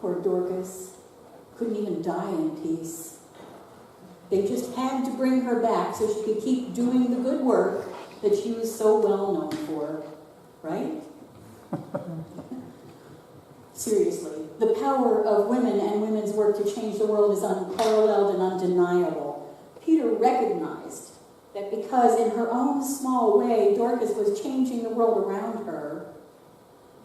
Poor Dorcas couldn't even die in peace. They just had to bring her back so she could keep doing the good work that she was so well known for. Right? Seriously, the power of women and women's work to change the world is unparalleled and undeniable. Peter recognized that because in her own small way, Dorcas was changing the world around her,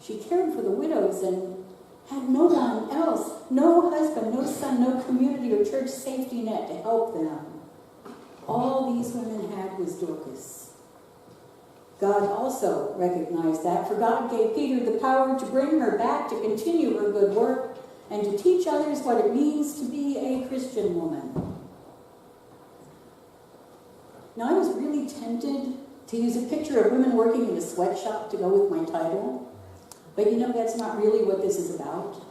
she cared for the widows and had no one else, no husband, no son, no community or church safety net to help them. All these women had was Dorcas. God also recognized that, for God gave Peter the power to bring her back to continue her good work and to teach others what it means to be a Christian woman. Now, I was really tempted to use a picture of women working in a sweatshop to go with my title. But you know, that's not really what this is about.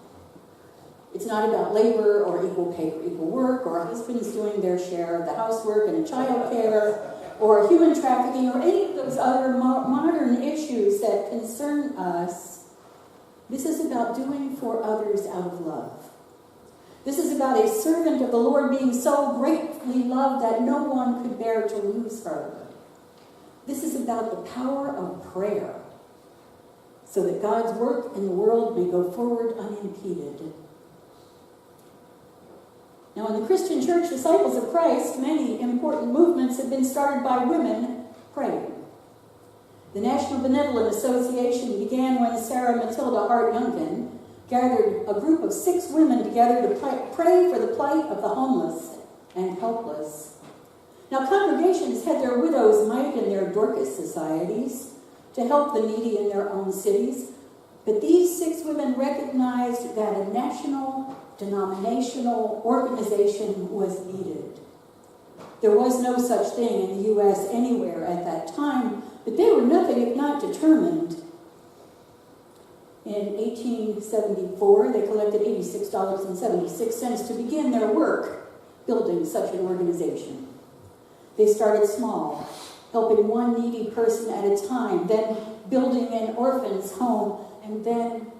It's not about labor or equal pay for equal work or husbands doing their share of the housework and child care or human trafficking or any of those other modern issues that concern us. This is about doing for others out of love. This is about a servant of the Lord being so greatly loved that no one could bear to lose her. This is about the power of prayer, so that God's work in the world may go forward unimpeded. Now, in the Christian Church, Disciples of Christ, many important movements have been started by women praying. The National Benevolent Association began when Sarah Matilda Hart Youngkin gathered a group of 6 women together to pray for the plight of the homeless and helpless. Now, congregations had their widows' mite and their Dorcas societies to help the needy in their own cities. But these 6 women recognized that a national, denominational organization was needed. There was no such thing in the U.S. anywhere at that time, but they were nothing if not determined. In 1874, they collected $86.76 to begin their work building such an organization. They started small, helping one needy person at a time, then building an orphan's home, and then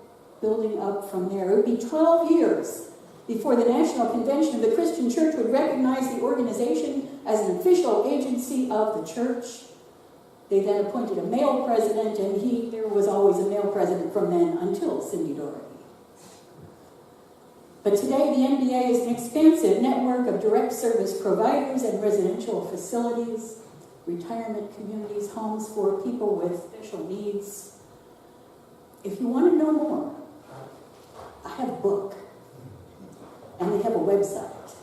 building up from there. It would be 12 years before the National Convention of the Christian Church would recognize the organization as an official agency of the church. They then appointed a male president, and there was always a male president from then until Cindy Doherty. But today, the NBA is an expansive network of direct service providers and residential facilities, retirement communities, homes for people with special needs. If you want to know more, I have a book, and they have a website.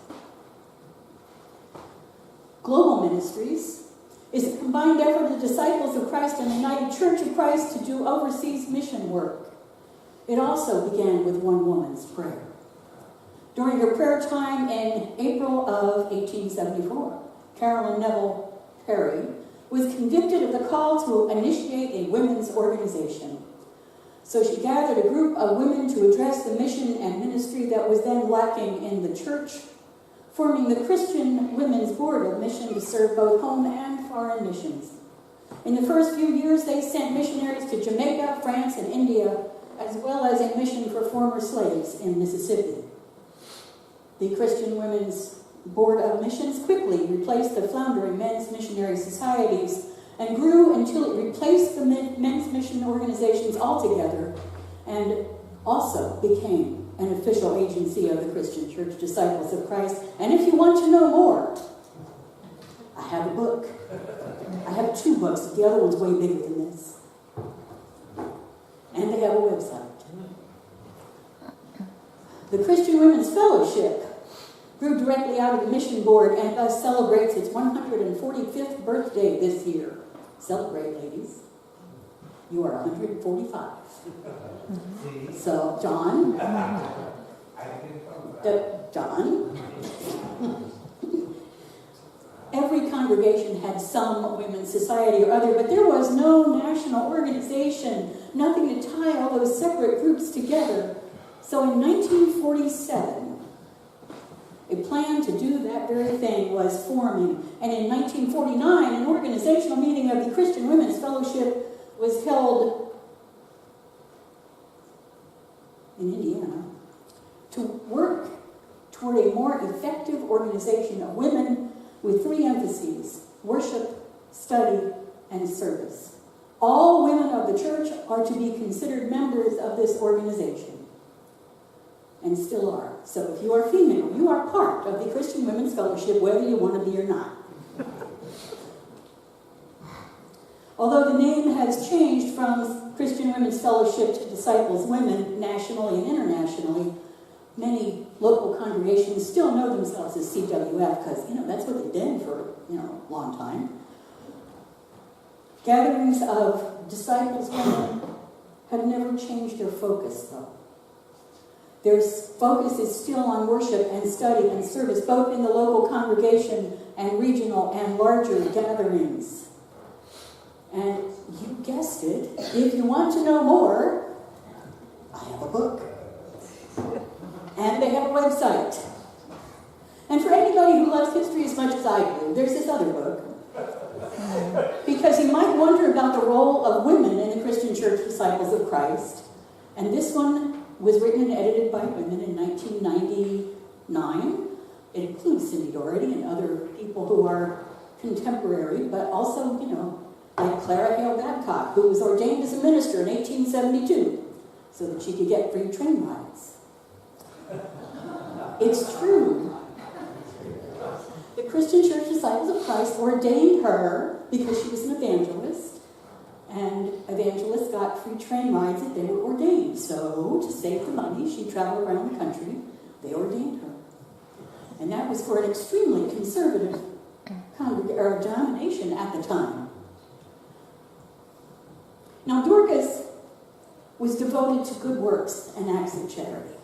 Global Ministries is a combined effort of the Disciples of Christ and the United Church of Christ to do overseas mission work. It also began with one woman's prayer. During her prayer time in April of 1874, Carolyn Neville Perry was convicted of the call to initiate a women's organization. So she gathered a group of women to address the mission and ministry that was then lacking in the church, forming the Christian Women's Board of Mission to serve both home and foreign missions. In the first few years, they sent missionaries to Jamaica, France, and India, as well as a mission for former slaves in Mississippi. The Christian Women's Board of Missions quickly replaced the floundering men's missionary societies and grew until it replaced the men's mission organizations altogether and also became an official agency of the Christian Church, Disciples of Christ. And if you want to know more, I have a book. I have 2 books. The other one's way bigger than this. And they have a website. The Christian Women's Fellowship grew directly out of the mission board and thus celebrates its 145th birthday this year. Celebrate, ladies. You are 145. So, John. John. Every congregation had some women's society or other, but there was no national organization, nothing to tie all those separate groups together. So in 1947, a plan to do that very thing was forming. And in 1949, an organizational meeting of the Christian Women's Fellowship was held in Indiana. to work toward a more effective organization of women with 3 emphases: worship, study, and service. All women of the church are to be considered members of this organization, and still are. So if you are female, you are part of the Christian Women's Fellowship, whether you want to be or not. Although the name has changed from Christian Women's Fellowship to Disciples Women nationally and internationally, many local congregations still know themselves as CWF because, that's what they've been for, a long time. Gatherings of Disciples Women have never changed their focus, though. Their focus is still on worship and study and service, both in the local congregation and regional and larger gatherings. And you guessed it, if you want to know more, I have a book. And they have a website. And for anybody who loves history as much as I do, there's this other book. Because you might wonder about the role of women in the Christian Church Disciples of Christ. And this one was written and edited by women in 1999. It includes Cindy Doherty and other people who are contemporary, but also, like Clara Hale Babcock, who was ordained as a minister in 1872 so that she could get free train rides. It's true. The Christian Church Disciples of Christ ordained her because she was an evangelist, and evangelists got free train rides if they were ordained. So, to save the money, she traveled around the country. They ordained her. And that was for an extremely conservative denomination at the time. Now, Dorcas was devoted to good works and acts of charity.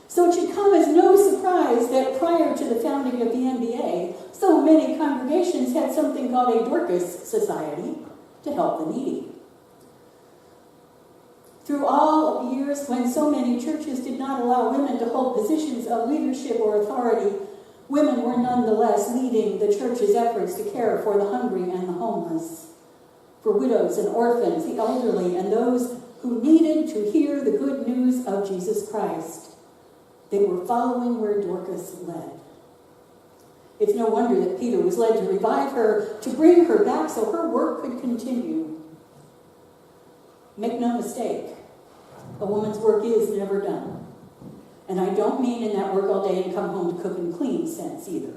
So it should come as no surprise that prior to the founding of the NBA, so many congregations had something called a Dorcas Society to help the needy. Through all of the years when so many churches did not allow women to hold positions of leadership or authority, women were nonetheless leading the church's efforts to care for the hungry and the homeless, for widows and orphans, the elderly, and those who needed to hear the good news of Jesus Christ. They were following where Dorcas led. It's no wonder that Peter was led to revive her, to bring her back so her work could continue. Make no mistake, a woman's work is never done. And I don't mean in that work all day and come home to cook and clean sense either.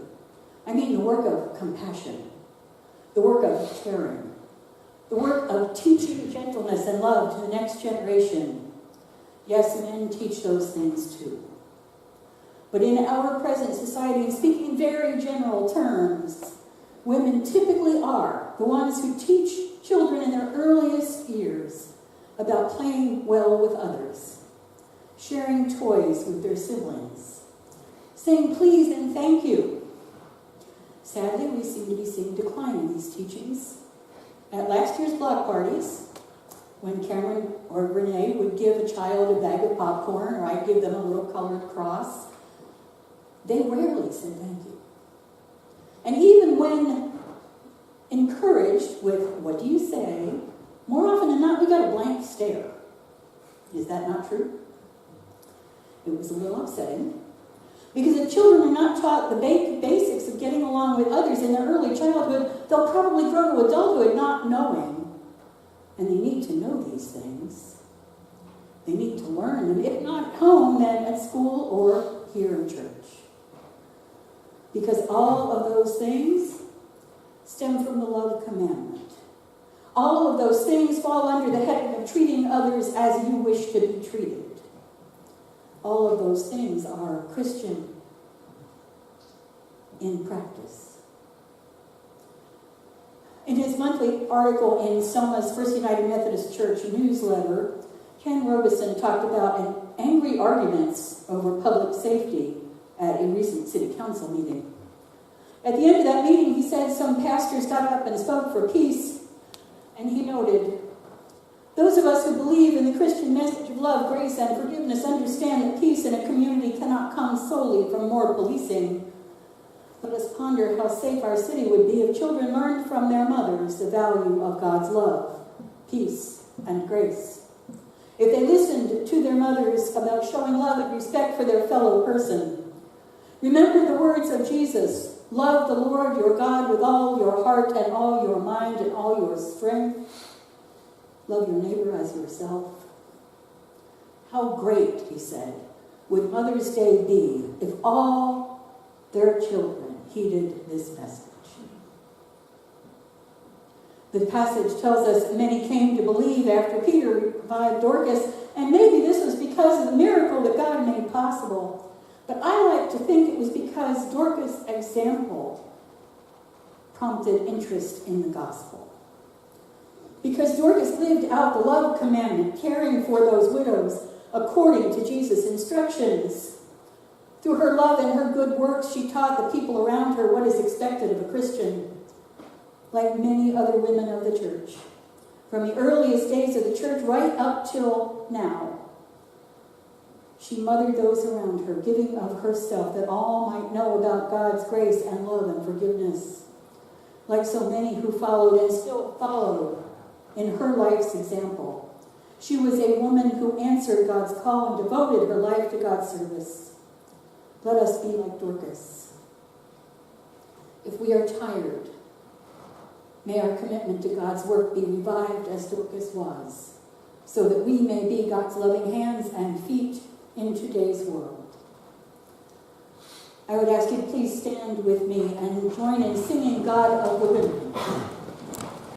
I mean the work of compassion, the work of caring, the work of teaching gentleness and love to the next generation. Yes, men teach those things too. But in our present society, and speaking in very general terms, women typically are the ones who teach children in their earliest years about playing well with others, sharing toys with their siblings, saying please and thank you. Sadly, we seem to be seeing decline in these teachings. At last year's block parties, when Cameron or Renee would give a child a bag of popcorn, or I'd give them a little colored cross, they rarely said thank you. And even when encouraged with, what do you say, more often than not, we got a blank stare. Is that not true? It was a little upsetting. Because if children are not taught the basics of getting along with others in their early childhood, they'll probably grow to adulthood not knowing. And they need to know these things. They need to learn them, if not at home, then at school or here in church. Because all of those things stem from the love commandment. All of those things fall under the heading of treating others as you wish to be treated. All of those things are Christian in practice. In his monthly article in Selma's First United Methodist Church newsletter, Ken Robeson talked about angry arguments over public safety at a recent city council meeting. At the end of that meeting, he said some pastors got up and spoke for peace, and he noted, those of us who believe in the Christian message of love, grace, and forgiveness understand that peace in a community cannot come solely from more policing. Let us ponder how safe our city would be if children learned from their mothers the value of God's love, peace, and grace. If they listened to their mothers others about showing love and respect for their fellow person. Remember the words of Jesus, love the Lord your God with all your heart and all your mind and all your strength. Love your neighbor as yourself. How great, he said, would Mother's Day be if all their children heeded this message. The passage tells us many came to believe after Peter revived Dorcas, and maybe this was because of the miracle that God made possible. But I like to think it was because Dorcas' example prompted interest in the gospel. Because Dorcas lived out the love commandment, caring for those widows according to Jesus' instructions. Through her love and her good works, she taught the people around her what is expected of a Christian. Like many other women of the church, from the earliest days of the church right up till now, she mothered those around her, giving of herself that all might know about God's grace and love and forgiveness. Like so many who followed and still follow in her life's example, she was a woman who answered God's call and devoted her life to God's service. Let us be like Dorcas. If we are tired, may our commitment to God's work be revived as Dorcas was, so that we may be God's loving hands and feet in today's world. I would ask you to please stand with me and join in singing God of the Women.